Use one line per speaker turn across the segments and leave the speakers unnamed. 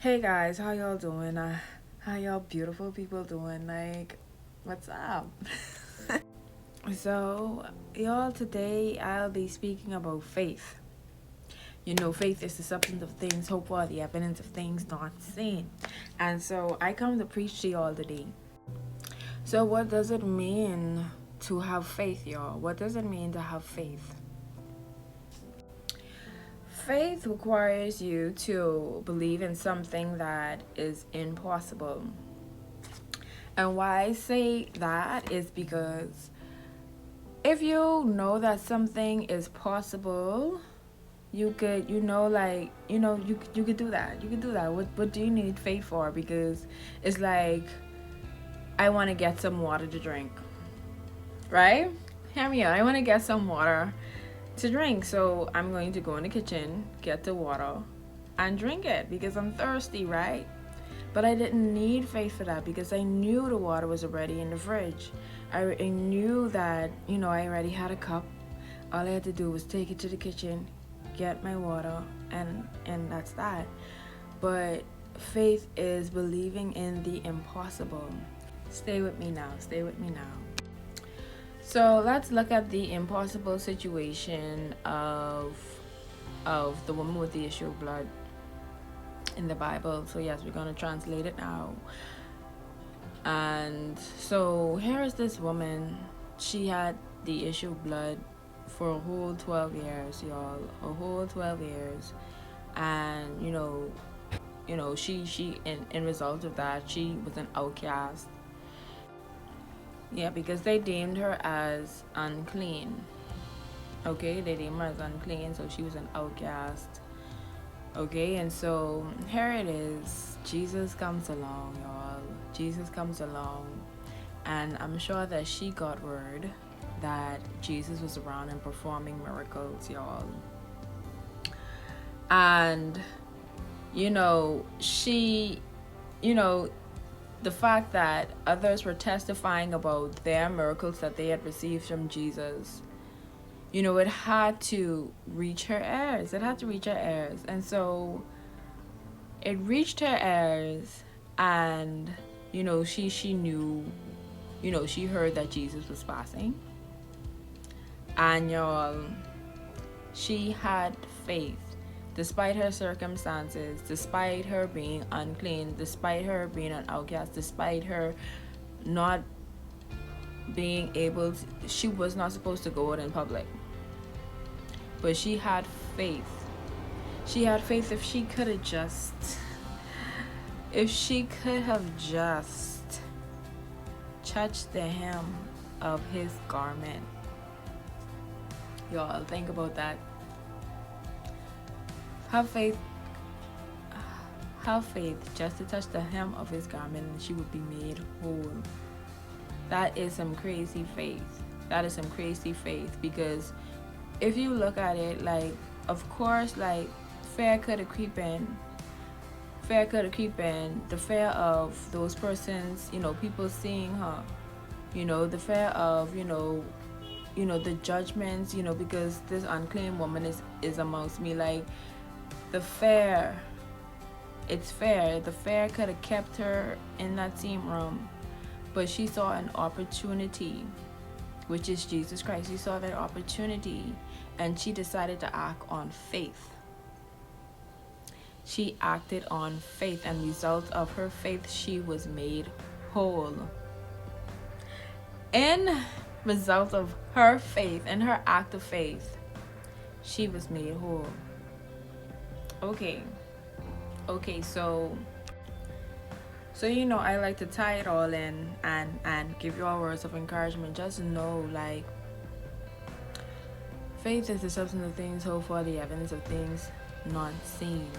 Hey guys, how y'all doing? How y'all beautiful people doing? Like, what's up? So, y'all, today I'll be speaking about faith. You know, faith is the substance of things hoped for, the evidence of things not seen. And so I come to preach to y'all today. So, what does it mean to have faith, y'all? What does it mean to have faith? Faith requires you to believe in something that is impossible. And why I say that is because if you know that something is possible, you could, you could do that. You could do that. What do you need faith for? Because it's like, I want to get some water to drink, right? Hear me out. I want to get some water to drink. So I'm going to go in the kitchen, get the water, and drink it because I'm thirsty, right? But I didn't need faith for that because I knew the water was already in the fridge. I knew that, I already had a cup. All I had to do was take it to the kitchen, get my water, and that's that. But faith is believing in the impossible. Stay with me now. Stay with me now. So let's look at the impossible situation of the woman with the issue of blood in the Bible. So yes, we're going to translate it now. And so here is this woman. She had the issue of blood for a whole 12 years, y'all. A whole 12 years. And she in result of that, she was an outcast. Yeah, because they deemed her as unclean. Okay, they deemed her as unclean, so she was an outcast. Okay, and so here it is. Jesus comes along, y'all. Jesus comes along, and I'm sure that she got word that Jesus was around and performing miracles, y'all. And she, the fact that others were testifying about their miracles that they had received from Jesus, it had to reach her ears. It had to reach her ears. And so it reached her ears, and, she knew, she heard that Jesus was passing. And, y'all, she had faith. Despite her circumstances, despite her being unclean, despite her being an outcast, despite her not being able to, she was not supposed to go out in public. But she had faith. She had faith if she could have just touched the hem of his garment. Y'all, think about that. Have faith just to touch the hem of his garment and she would be made whole. That is some crazy faith. That is some crazy faith, because if you look at it, like, of course, like, fear could have creep in. The fear of those persons, people seeing her, the fear of, the judgments, because this unclean woman is amongst me. Like, the fear, it's fair. The fear could have kept her in that same room, but she saw an opportunity, which is Jesus Christ. She saw that opportunity, and she decided to act on faith. She acted on faith, and result of her faith, she was made whole. In result of her faith and her act of faith, she was made whole. Okay, so I like to tie it all in and give you all words of encouragement. Just know, like, faith is the substance of things hoped for, the evidence of things not seen.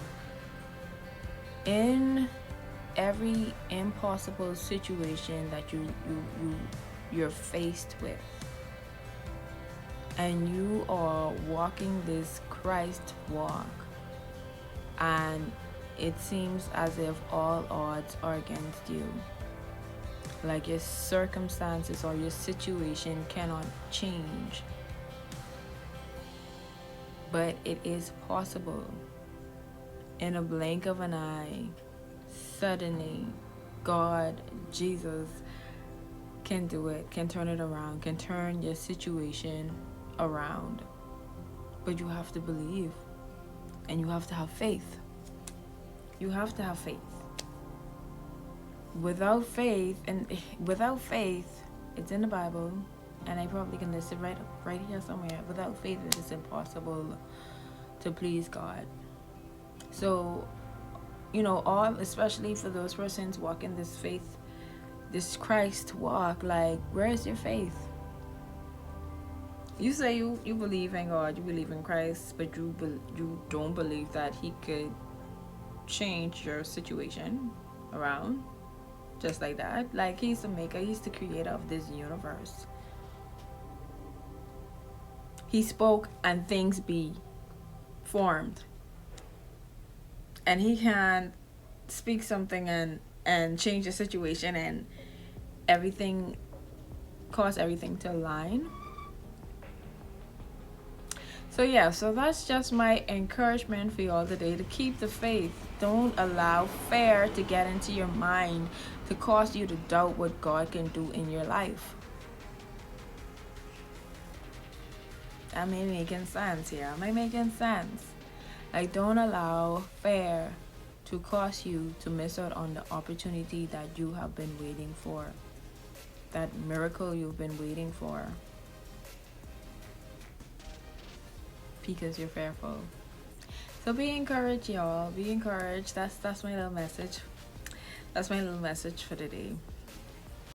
In every impossible situation that you're faced with, and you are walking this Christ walk, and it seems as if all odds are against you, like your circumstances or your situation cannot change, but it is possible. In a blink of an eye, suddenly God, Jesus, can do it, can turn it around, can turn your situation around. But you have to believe, and you have to have faith. You have to have faith. Without faith, it's in the Bible, and I probably can list it right here somewhere. Without faith, it is impossible to please God. So, especially for those persons walking this faith, this Christ walk, like, where is your faith? You say you believe in God, you believe in Christ, but you don't believe that He could change your situation around just like that. Like, He's the maker, He's the creator of this universe. He spoke and things be formed, and He can speak something and change the situation and everything, cause everything to align. So that's just my encouragement for you all today, to keep the faith. Don't allow fear to get into your mind to cause you to doubt what God can do in your life. Am I making sense here? Am I making sense? Like, don't allow fear to cause you to miss out on the opportunity that you have been waiting for, that miracle you've been waiting for, because you're fearful. So be encouraged, y'all. Be encouraged. That's my little message. That's my little message for today.